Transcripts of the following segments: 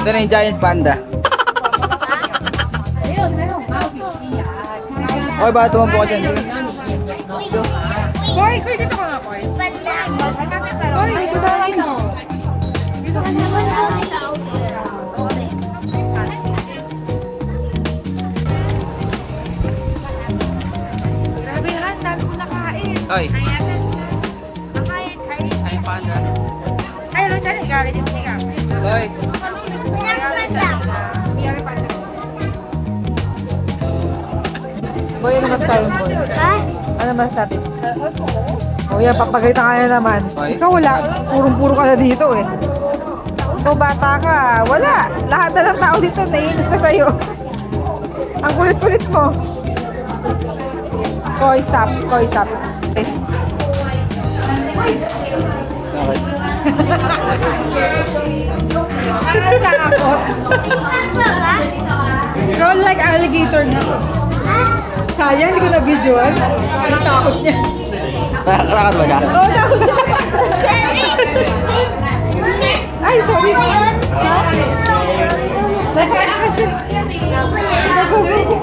Ito na yung giant panda. Okay ba? Tumampo ka dyan. Koy, dito ka nga, Koy. Koy, dito ka nga. Dito ka naman. Grabe Han, dami ko nakain. Oy. Ay, panda. Ay, ano dyan? Igali din mo nga. Oy. Boy, ano masasabi mo? Ha? Ano masasabi mo? O yan, papagalitan ka na naman. Oy. Ikaw wala. Purong-puro ka na dito eh. Ikaw bata ka. Wala. Lahat na ng tao dito naiinis na sa'yo. Ang kulit-kulit mo. Koy, stop. Koy, stop. Okay. Okay. Nakatakot. Roll like alligator nga. Sayang, hindi ko na-videoan. Ang takot niya. Takot ba ka? Oo, takot siya. Ay, sorry. Nagkaya ka siya. Nagkukuku.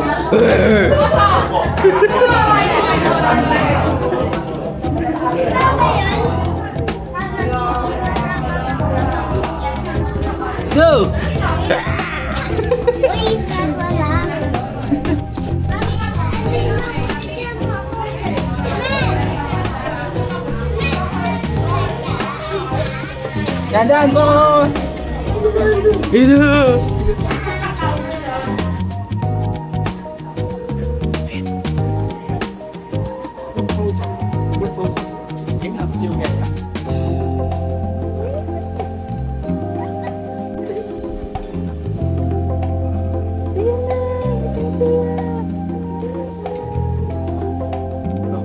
Let's go! Dandan po! Ito!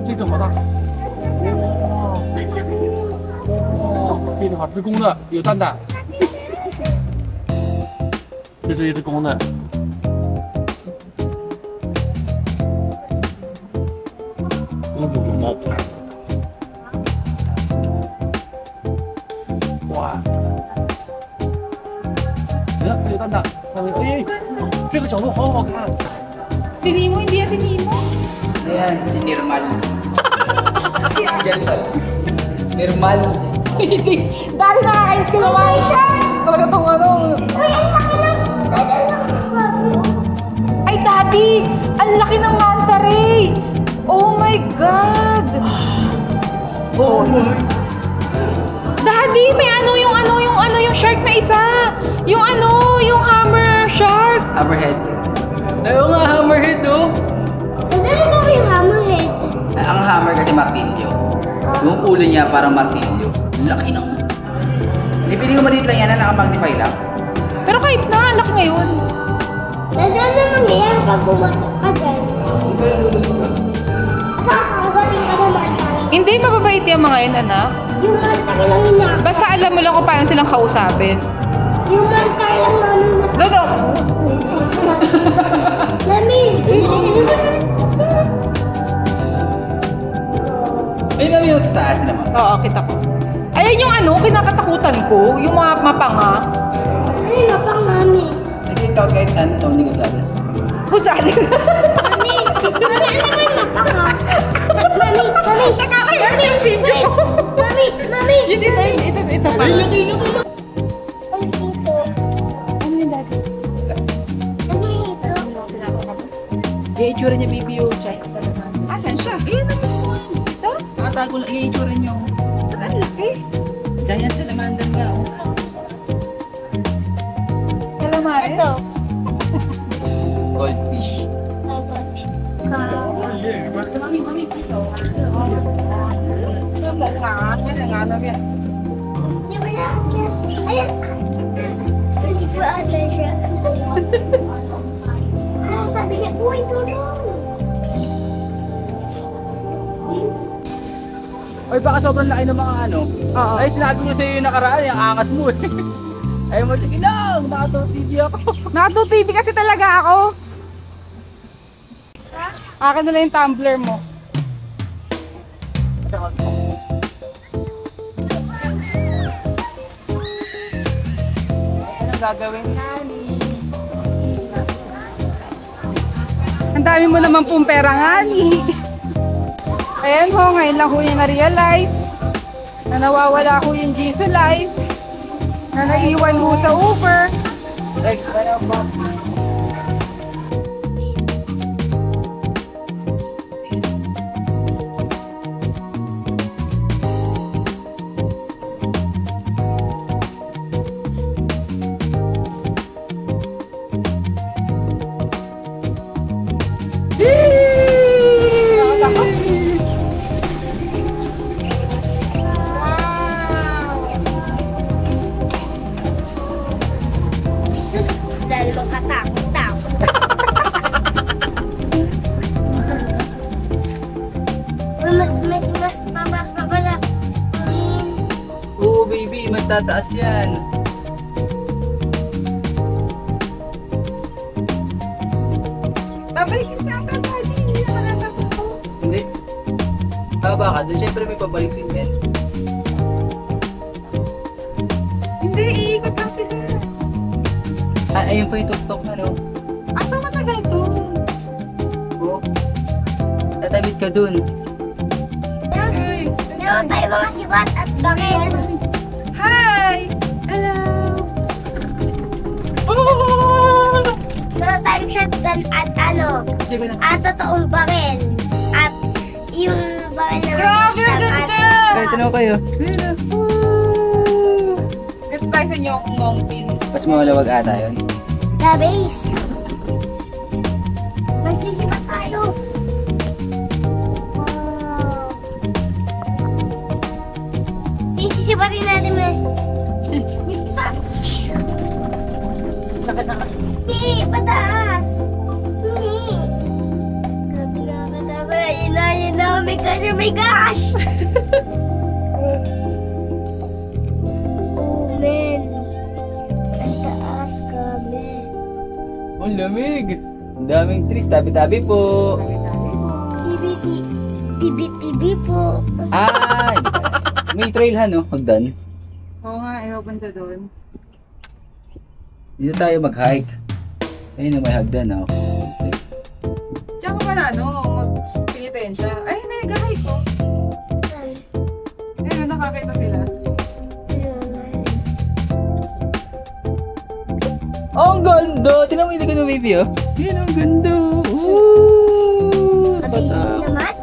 这个好大！哇，这个好，是公的，有蛋蛋。这是一只公的。公主熊猫。哇！你看，它有蛋蛋。哎，这个角度好好看。 Si Nemo, hindi yan si Nemo. Ayan, si Nirmal. Yan ba? Nirmal. Hindi. Dati nakakainis ko naman. Talaga tong ano. Ay, Daddy! Ang laki ng manta ray! Oh my God! Oh my! Daddy, may yung shark na isa! Yung hammer shark! Hammerhead. Ayaw nga, hammerhead oh! Ano ba yung hammerhead? Ang hammer kasi martilyo. Yung ulo niya parang martilyo. Laki ng... Feeling ko maliit lang yan na naka-magnify lang. Pero kahit na, laki ngayon. Nasaan na mangyayari pag bumasok ka dyan? Kakagating ka naman. Hindi, mababait yung mga yun, anak. Yung mantay lang na. Basta alam mo lang kung paano silang kausapin. Yung mantay lang namin na. Lolo! Lami! May mami yung taas naman. Oo, kita ko. Ayan yung kinakatakutan ko. Yung mga mapanga. Ano yung mapang mami? Hindi ito kahit Tony Gonzalez. Kusali. Mami! Mami, ano ba yung mapang ha? Mami! Mami! Nakakayos yung video. Mami! Mami! Yun, ito pa. Ang hito. Ano yung dati? Ang hito. Yung itsura niya, baby, yung check. Asan siya? Ayan na mismo. Ito? Nakatago lang yung itsura niyo. Ang laki. Giant salamander nga. Calamares? Ito. Goldfish. Ayan. Hindi ko ata siya. Ano sabi niya? Uy, tulong! Oy, baka sobrang laki ng mga ano. Oo. Ay, sinabi mo sa'yo yung nakaraan, yung angas mo eh. Ay mo, sige lang, naka-TV ako. Naka-2TV kasi talaga ako. Akin na lang yung tumbler mo. Anong gagawin natin? dami mo naman pong pera, honey. Ayan ho, ngayon lang ho niya na-realize na nawawala ho yung Jisoo Life, na naiwan ho sa Uber. Like, para ba? Nakatakot. Sus, dahil mong katakot-takot. Mas mabas pa pala. Oo, baby, mas tataas yan. Babalik yung tata, daddy. Hindi naman natakot ko. Hindi. Baba ka doon, syempre may pabalik din yan. Hindi, iikot lang sila. Ah, ayun pa yung tuktok na, no? Asa matagal to? Oo. Tatawid ka dun. Meron tayo mga sibat at bangin. Hi! Hello! Meron tayong shotgun at Sige na. at totoong bangin. At yung bangin na Grabe, ang ganda! Kahit ano kayo. Ito tayo sa Nyong Pin. Mas mawalawag ata yun. The base. Magsisibat tayo. Isisibatin natin mo. Isa. Hindi, pataas. Hindi. Kabila. Yun na. Oh my gosh. Oh, man. Ang taas kami. Ang lamig. Ang daming trees. Tabi-tabi po. TV po. Ay! May trail ha, no? Hagdan. Oo nga, punta doon. Dito tayo mag-hike. Ayun na may hagdan, oh. Diyan ka pala, mag-pingitin siya. Ay, may gahay ko. Ayun, nakakita sila. Oh, ang ganda! Tingnan mo yung ganda, baby, oh. Yan, ang ganda. Ooh! Amazing Bata. naman.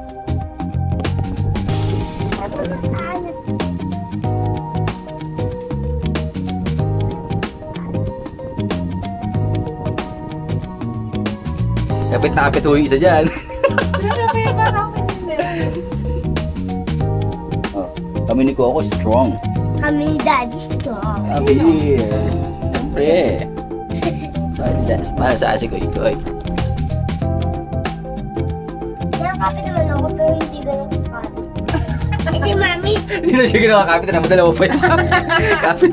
Kapit na kapit ho yung isa dyan. Grabe, parang Oh, kami ni Coco strong. Kami ni Daddy strong. Kami here. Siyempre. Para sa asi ko ikoy. Nakakapit naman ako pero hindi ganun kapit. Kasi mami, Hindi na siya ginawa kapit na madalawa pa yung kapit.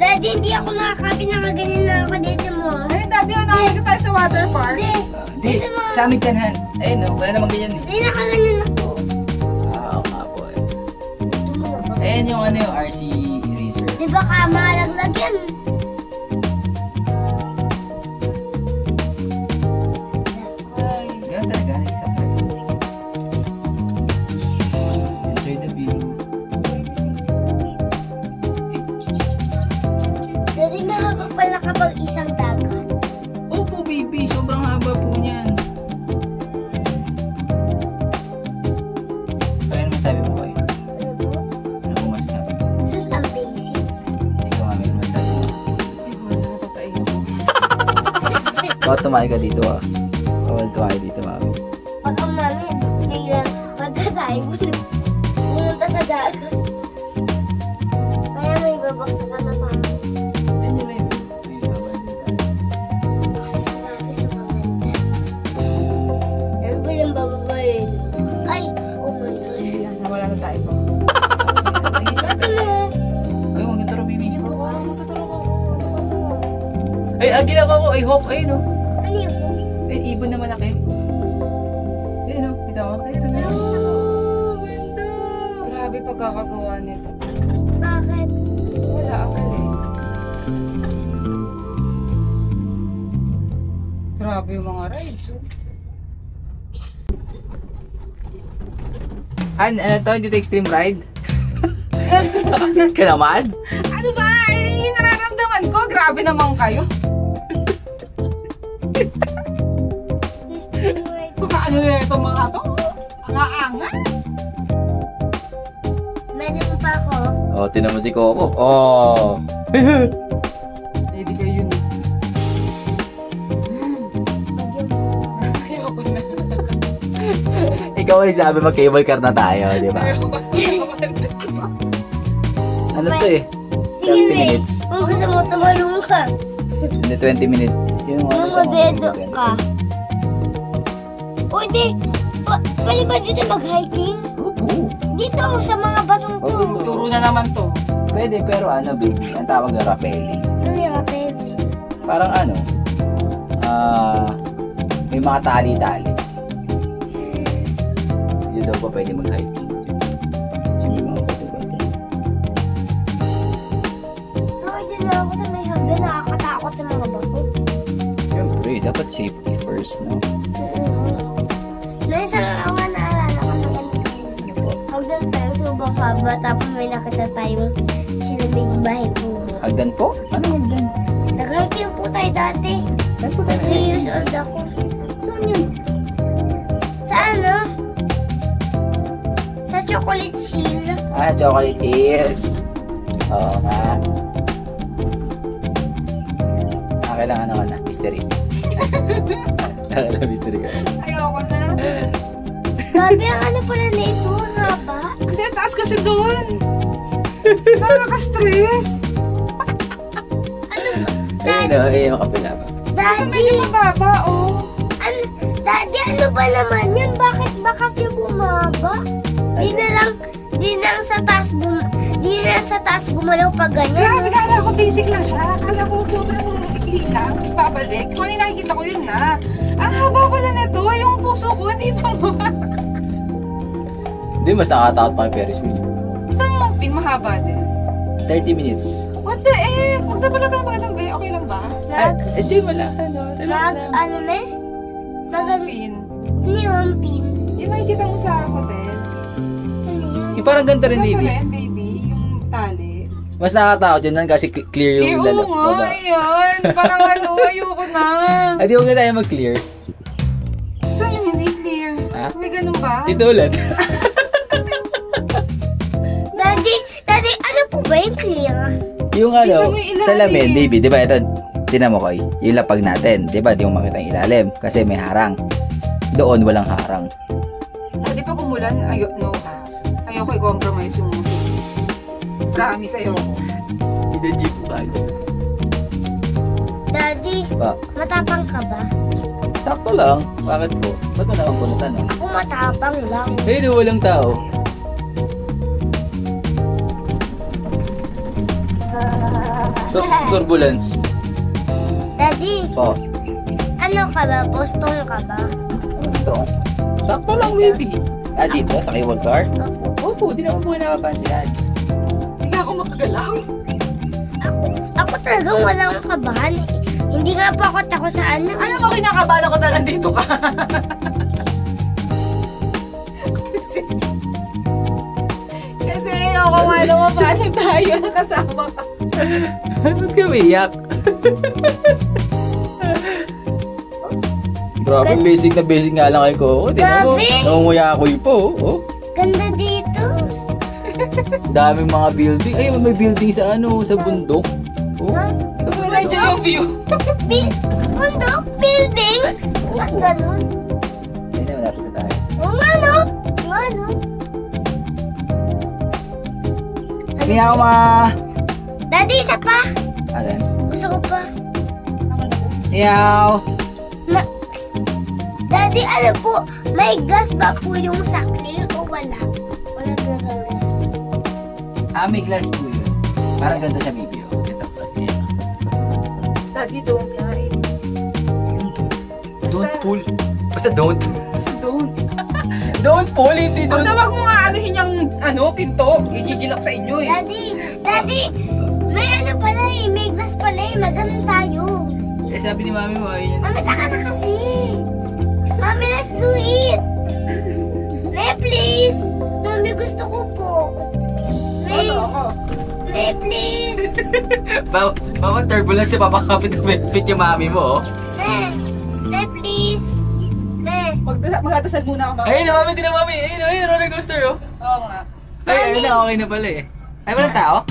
Daddy, hindi ako nakakapit na kaganyan na ako dito mo. Ay, daddy, nakakita tayo sa water park. Hindi, sa aming tanhan. Ayun, no? Wala namang ganyan eh. Hindi nakaganyan ako. Oo nga po eh. Ayan yung ano yung RC Racer. Di ba kamalaglag yan? Ganyan talaga, nag-isa pa rin. Enjoy the view. Daddy, mahaba pala kapag isang dagat. Opo baby, sobrang haba po niyan. So, ano masabi mo kayo? Ano po? Ano po masasabi mo? Sus, ang basic. Ikaw mami, ano masasabi mo? Hindi ko alam, natatayo. Bawat tumayo ka dito ah. Bawal tumayo dito mami. Pag ang mami, biglang magkasay mo. Pumunta sa dagat. Kaya may babaksakan na mami. Yan yung may bawal dito. Grabe sa maganda. Everybody ang bababayin. Ay, oh my God. Ayan, nawala na tayo. Ito na. Ay, huwag ito baby. Bukas. Ay, ginawa ko. Ay, hawk. Ayun oh. Ano yun? Ay, ibon na malaki. Ayun oh. Kita mo? Ayun oh. Ganda. Grabe pagkakagawa nito. Bakit? Wala akal eh. Grabe yung mga rides. Ano to? Hindi to extreme ride? Ka naman? Ano ba? Eh, yung nararamdaman ko. Grabe naman kayo. Ano na itong mga to? Ang aangas. Meron pa ako. Oh, tinan mo si Coco. Oh. Hindi kayo yun. Ayoko na. Ikaw ay sabi mag-cable car na tayo, di ba? Ano to eh? 30 Sige, May. minutes. Kung gusto mo, tumalong ka. Hindi, 20 minutes. Yun Yung madedo ka. O, di. Pwede ba dito mag-hiking? Oo. Dito, sa mga batong to. Oo. Turo na naman to. Pwede, pero ano, baby? Ang tawag na rappelling. Ano yung pwede? Parang ano, may mga tali-tali. Yun daw pa pwede mag-hiking. Sige mga bato-bato. Dito na ako sa may hagdan. Nakakatakot sa mga bato. Siyempre, dapat safety first, no? Naisang araw naalala ko na ganito. Hagdan tayo, subang haba. Tapos may nakita tayong sinabing bahay po. Hagdan po? Ano hagdan? Nag-hiking po tayo dati. Saan po tayo? 3 years old ako. Saan yun? Sa ano? Sa Chocolate Hill. Ah, Chocolate Hills. Oo nga. Kailangan ako na, mystery. Kailangan mystery ka. Ayoko na. Grabe ang ano pala na ito, haba. Kasi taas kasi doon. Nakaka-stress. Ayun o, ayun yung kapila ba? Kasi Daddy, medyo mababa, oh. Daddy, ano ba naman yun? Bakit ba kasi bumaba? Di na lang sa taas gumalaw pag ganyan. Grabe, kala ko basic lang siya. Kala ko sobrang ikli lang. Tapos babalik. Kung ano yung nakikita ko yun na. Ang haba pala nito. Yung puso ko, hindi pa ba? Hindi, mas nakakatakot pa kay Ferris wheel. Saan yung pin? Mahaba din. 30 minutes. What the eh? Punta pala tayo magandang bay. Okay lang ba? Hindi, wala ka, no? Relax lang. Ano na? Magandang pin. Ano yung pin? Yung nakikita mo sa hotel. Ano yun? Yung parang ganito rin, Ano baby. rin, baby? Yung tali. Mas nakakatakot yun nun kasi clear yung Oo lalap. nga, ayan. Parang ano, ayoko na. Adi, huwag na tayo mag-clear. Saan yung hindi clear? Ha? May ganun ba? Dito ulit. Daddy, ano po ba yung clear? Yung ano, Tingnan mo yung ilalim. salamin, baby, di ba ito, tinan mo Koy, yung lapag natin, di ba, di mo makita yung ilalim, kasi may harang. Doon, walang harang. Di pag umulan, no ha. Ayoko i-compromise yung music. Promise, ayoko. Hindi po tayo. Daddy, Ba, matapang ka ba? sakto lang. Bakit po? Ba't mo naman punutan, no? Ako matapang lang. Eh, walang tao. Turbulence. Daddy, Po. ano ka ba? Boston ka ba? Strong. Sakto lang, baby. Ah, dito, sa cable car? Opo, di naman po napapansin yan. Hindi ako makagalaw. Ako talagang walang kabahan. Hindi nga po ako takot sa ano. Alam mo, kinakabahan ako na nandito ka. kasi ayoko nga naman paano tayo nakasama ka. Ba't ka umiyak? Grabe, basic na basic nga lang kay Coco. Tingnan mo, Grabe! nangunguya ako yung po. Oh. Ganda dito. Daming mga building. Ay, may building sa ano, sa bundok. Oh. Nandiyan yung view. Bundok, building. Ba't ganun? Ayun na, malapit na tayo. Oo nga no? Oo nga no? Tingnan ako Daddy, isa pa. Alan? Gusto ko pa. Meow! Daddy, ano po, may gas ba po yung sakli o wala? Wala talaga gas. Ah, may glass po yun. Parang ganito siya, baby. Oh. Ito. Ayan. Daddy, don't nga eh. Don't pull. Basta don't. Basta don't. Don't pull, hindi Kung don't. tawag mo nga anuhin yung pinto, gigigil ako sa inyo eh. Daddy, may ano pala eh, may gas pala eh, maganon tayo. Eh, sabi ni mami mo, ayun. Mami, taka na kasi. Mami, let's do it. May, please. Mami, gusto ko po. May, May, please. Mama, turbulence si papakapit na fit yung mami mo, oh. May, please. May. Magdadasal muna ako. Ayun na mami, din na mami. Ayun, roller coaster, oh. Oo nga. Ay, ayun na, okay na pala eh. Ay, walang tao?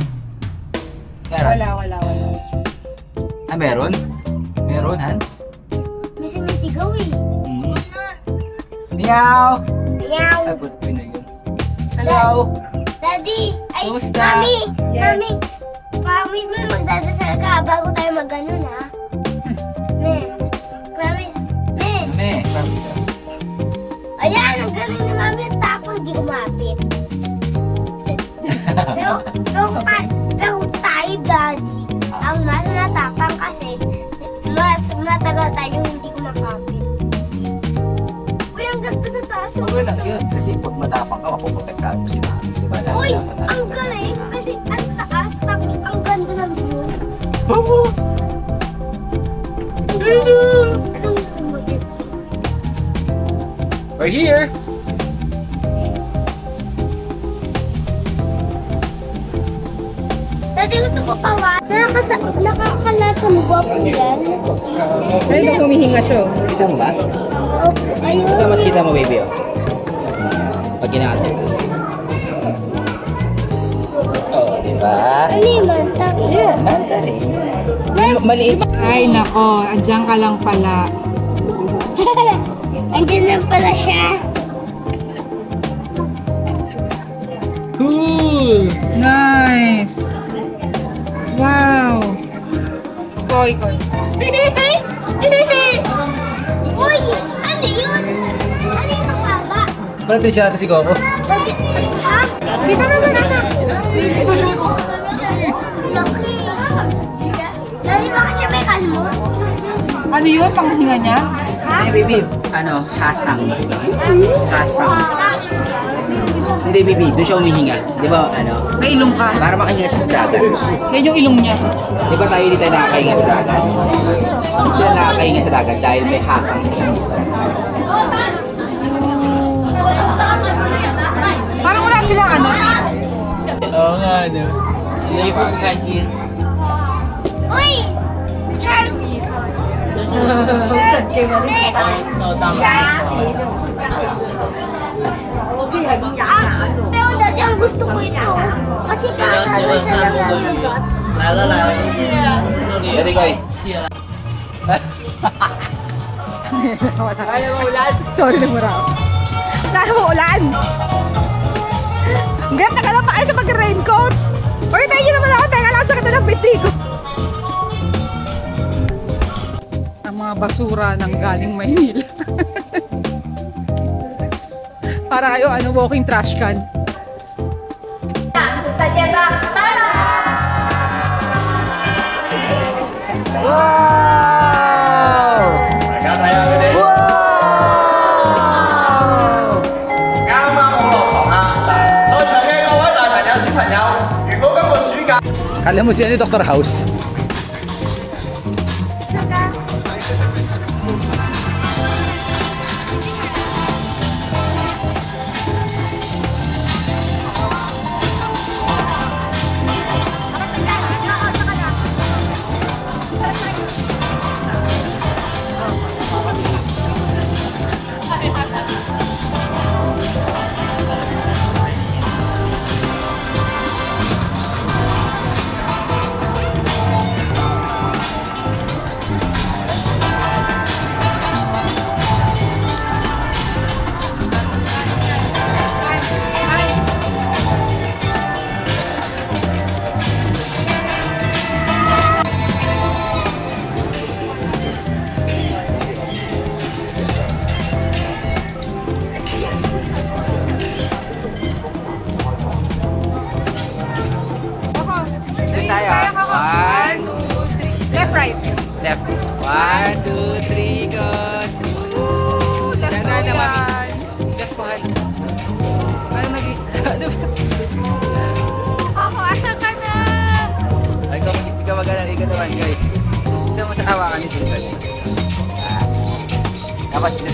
Meron? Wala. Ah, meron? Meron, Han? May sumisigaw eh. Meow! Meow. Ay, puto na yun. Hello! Daddy! Ay, Kumusta? Mami! Yes. Mami! Promise mo magdadasal ka bago tayo mag-ganon, ha? Me. Promise. Me. Me, promise ka. Ayan, ang galing ni Mami. Tapos di kumapit. pero tayo, Daddy, ang mas natapang kasi mas matagal tayong hindi kumakapit. Uy, ang ganda sa taas. Okay lang yun. Kasi pag matapang ka, mapuprotektahan mo si mami. Diba? Uy, ang galing kasi ang taas tapos ang ganda ng view. Anong sumagit? We're here! Dati gusto ko pawa. Nakakalasa mo ba po yan? Ayun na humihinga siya. Kita mo ba? Oh, ayun. Ito, mas kita mo, baby, oh. Pag ginagawa. Oh, diba? Ano yung mantang? Yeah, manta eh. Maliit. Ay, nako. Andiyan ka lang pala. Andiyan lang pala siya. Cool! Nice. Wow. Koy. Uy, ano yun? Ano yung kababa? Parang pinitsya natin si Coco. Ha? Kita naman anak. Laki. Dali baka siya may kalmo? Ano yun? Panghinga niya? Ano yung baby? Ano? Hasang. Hasang. Hindi, baby. Doon siya humihinga. Di ba, ano? May ilong ka. Para makahinga siya sa dagat. Yan yung ilong niya. Di ba tayo dito nakakahinga sa dagat? Sila nakakahinga sa dagat dahil may hasang sila. Parang wala silang ano. Oo nga, ano? Sila yung pagkakasin. Uy! Charlie! Pero dati ang gusto ko ito. Kasi parang ano siya lang nanagat. Ready, Koy? Kaya mo ulan? Sorry na mura. Kaya mo ulan? Ganda ka lang pa kayo sa mag-raincoat. Uy, tayo nyo naman ako. Teka lang sa kata ng bitri ko. Ang mga basura ng galing Maynila. Para kayo, ano, walking trash can. Wow! Kala mo siya ni Dr. House.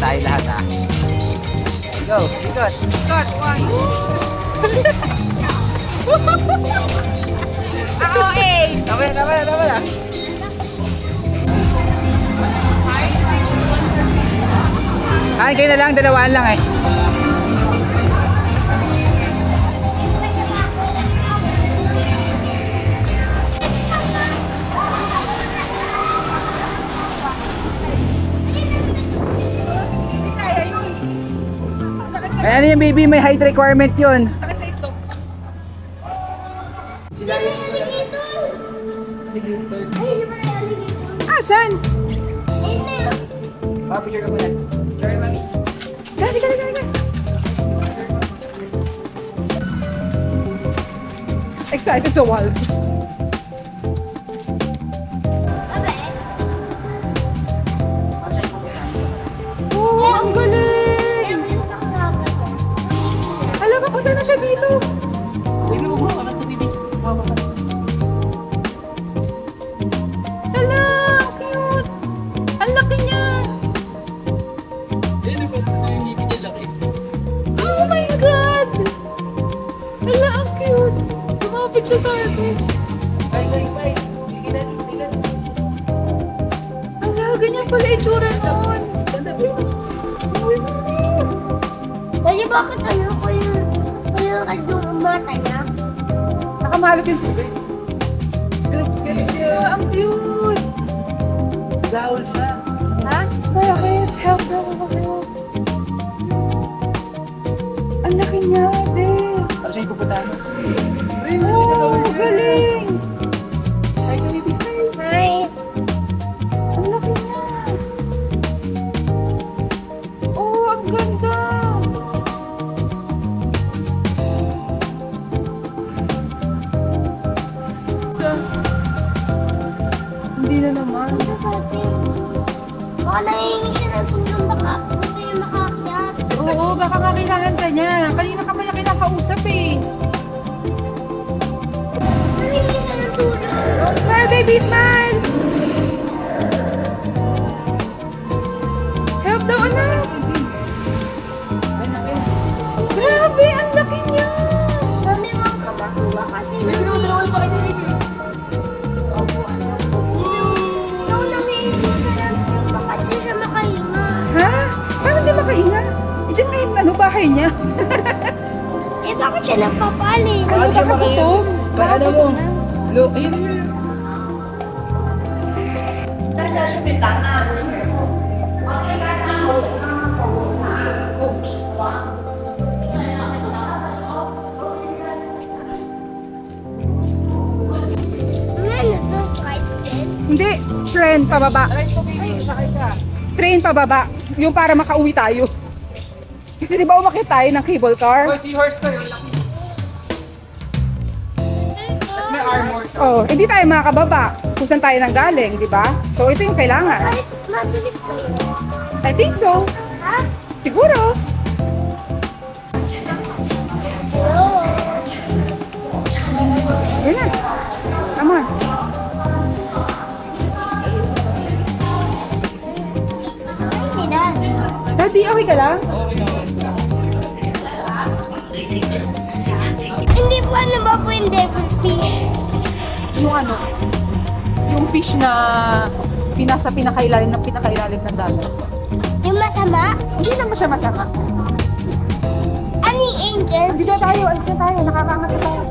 tayo lahat ha. Go, ikot. God, one. Ako eh. Tama na. Kain kayo na lang, dalawaan lang eh. Kaya yun. Ay, ano yung baby, may height requirement yun. Sakit sa ito. Asan? Papicture ka muna. Sorry, mami. Dali. Excited sa wall. Oh, ang galing! Alam ka, punta na siya dito. Hala, ang cute! Ang laki niya! Oh my God! Hala, ang cute! Lumapit siya sa akin. Hala, ganyan pala itsura noon. Kaya bakit ano ko yung mata niya? Nakamalot yung tubig. Yeah, ang cute! Gawal siya. Ha? Bakit? Help daw ako. Ang laki niya, babe. Ano siya ipupuntahan? Oh, galing! Ay, baby. Hi. Ang laki niya. Oh, ang ganda. Hindi na naman. Baka nangingi siya ng tulong baka hindi yung makakyat. Oo, baka kakailangan ka niya. Kanina ka pa niya kinakausap eh. Nangingi siya ng tulong. Smile, baby, smile! Help daw, anak! Grabe, ang laki niya! Mami, huwag ka matuwa kasi nangingi siya ng tulong. Baka hindi siya makahinga. Ha? Paano hindi makahinga? Diyan ngayon, ano, bahay niya? Eh, bakit siya nagpapalis? Ano siya makagutom? Paano mo? Look, ayun. Ano to? Kites din? Hindi, train pababa. Train pababa. Yung para makauwi tayo. Kasi di ba umakit tayo ng cable car? Seahorse ko yun. Tapos may armor siya. Oh, hindi tayo makakababa. Kung saan tayo nang galing, di ba? So ito yung kailangan. Mabilis pa yun. I think so. Ha? Siguro. Yun na. Come on. Sina? Daddy, okay ka lang? Hindi po ano ba po yung devil fish? Yung ano? Yung fish na pinasa pinakailalim ng dagat. Yung masama? Hindi naman siya masama. Ano yung angels? Andito tayo, nakakangat na tayo.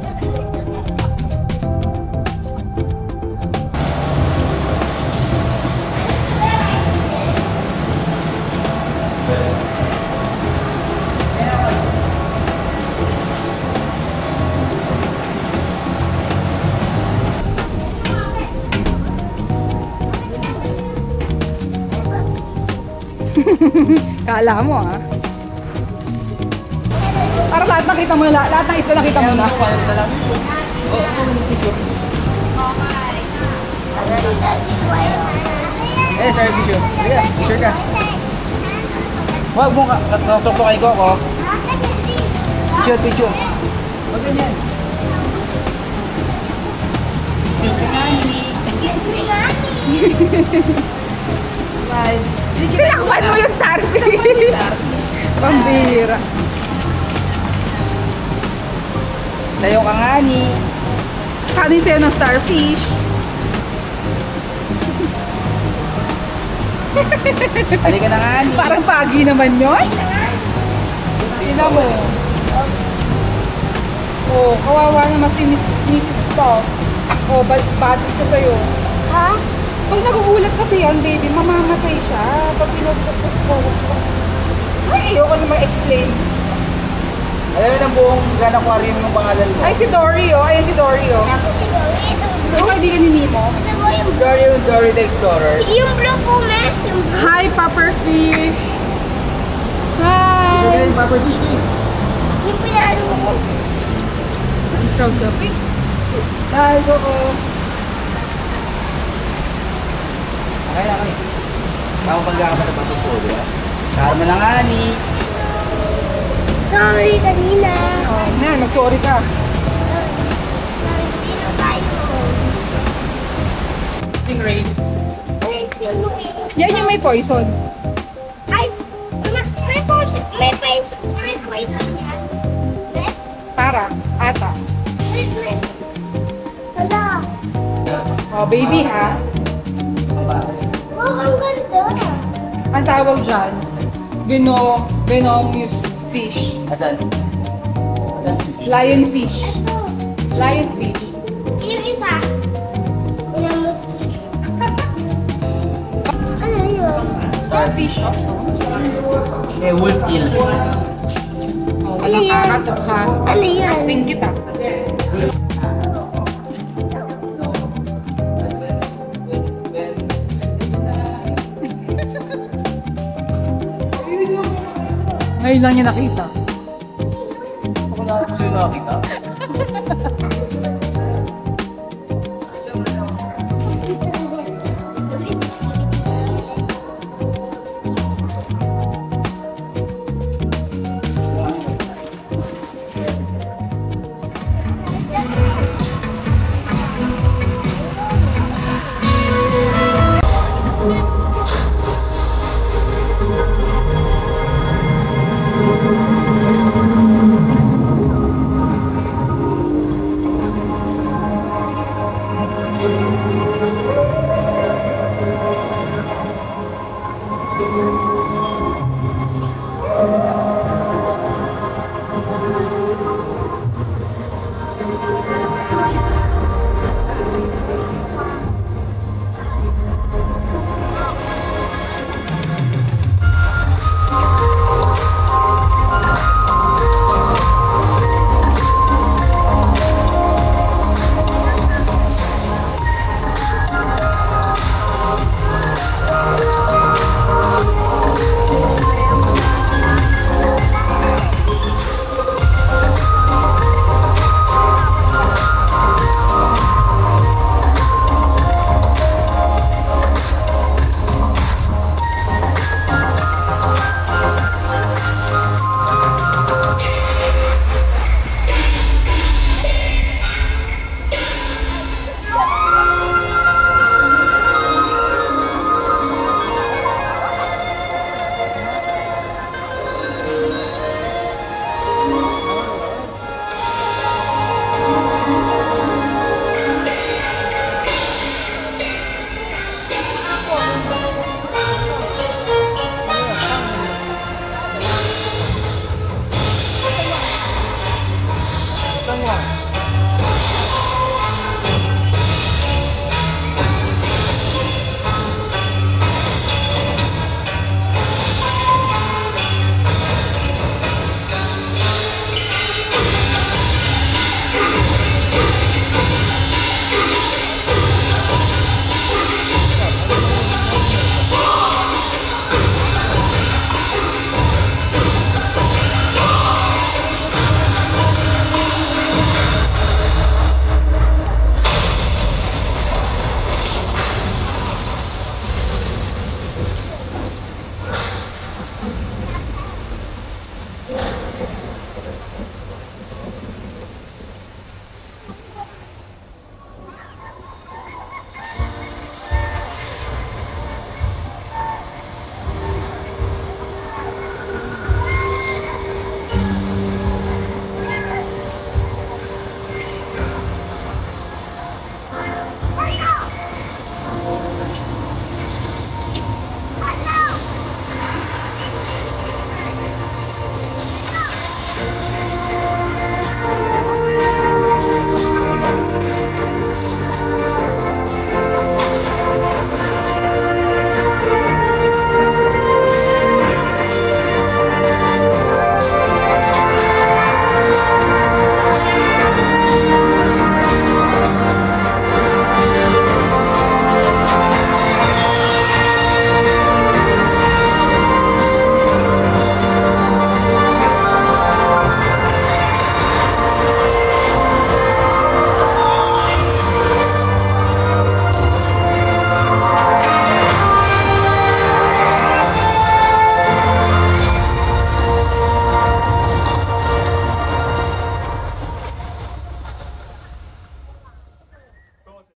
Kala mo ah. Para lahat nakita mo na, lahat ng isa nakita mo na. Eh, sorry, picture. Sige, picture ka. Huwag mo tuktukin ko ako. Picture. Huwag ganyan. Smile. Tinakpan mo yung starfish. Pambira. Sayo ka nga ni. Paano yung sayo ng starfish? Halika na nga ni. Parang pagi naman yun. Tingnan mo. Oh, kawawa naman si Mrs. Pop. Oh, bad siya sa'yo. Ha? Pag nagugulat kasi yan, baby, mamamatay siya. Pag pinagpupuk ko. Ay, ayoko na ma-explain. Alam mo na buong Grand Aquarium yung pangalan mo. Ay, si Dory, oh. Ayan si Dory, oh. Tapos si Dory, ito. Yung kaibigan ni Nemo. Ito po yung Dory the Explorer. Yung blue po, me. Yung blue. Hi, Pufferfish. Hi. Yung Papa Fish King. Yung pinalo ko. So gabi. Sky, go. Okay na kami. Tama pag ka pa sa patutulo, di ba? Karma na nga ni. Sorry, kanina. Oh, na, mag-sorry ka. Sorry, kanina tayo. Stingray. Ay, still looking. Yan yung may poison. Ay, may poison. May poison. May poison yan. May? Para, ata. May. Hala. Oh, baby ha. Oh, ang ganda. Ang tawag dyan, venomous fish. Asan? Asan si Fish? Lionfish. Ito. Lionfish. Yung isa. Pinamot. Ano yun? Starfish. Hindi, wolf eel. Oh, walang kakatok ha. Ano yan? Acting kita. Ngayon lang niya nakita. Ako na ako sa'yo nakakita. Thank you.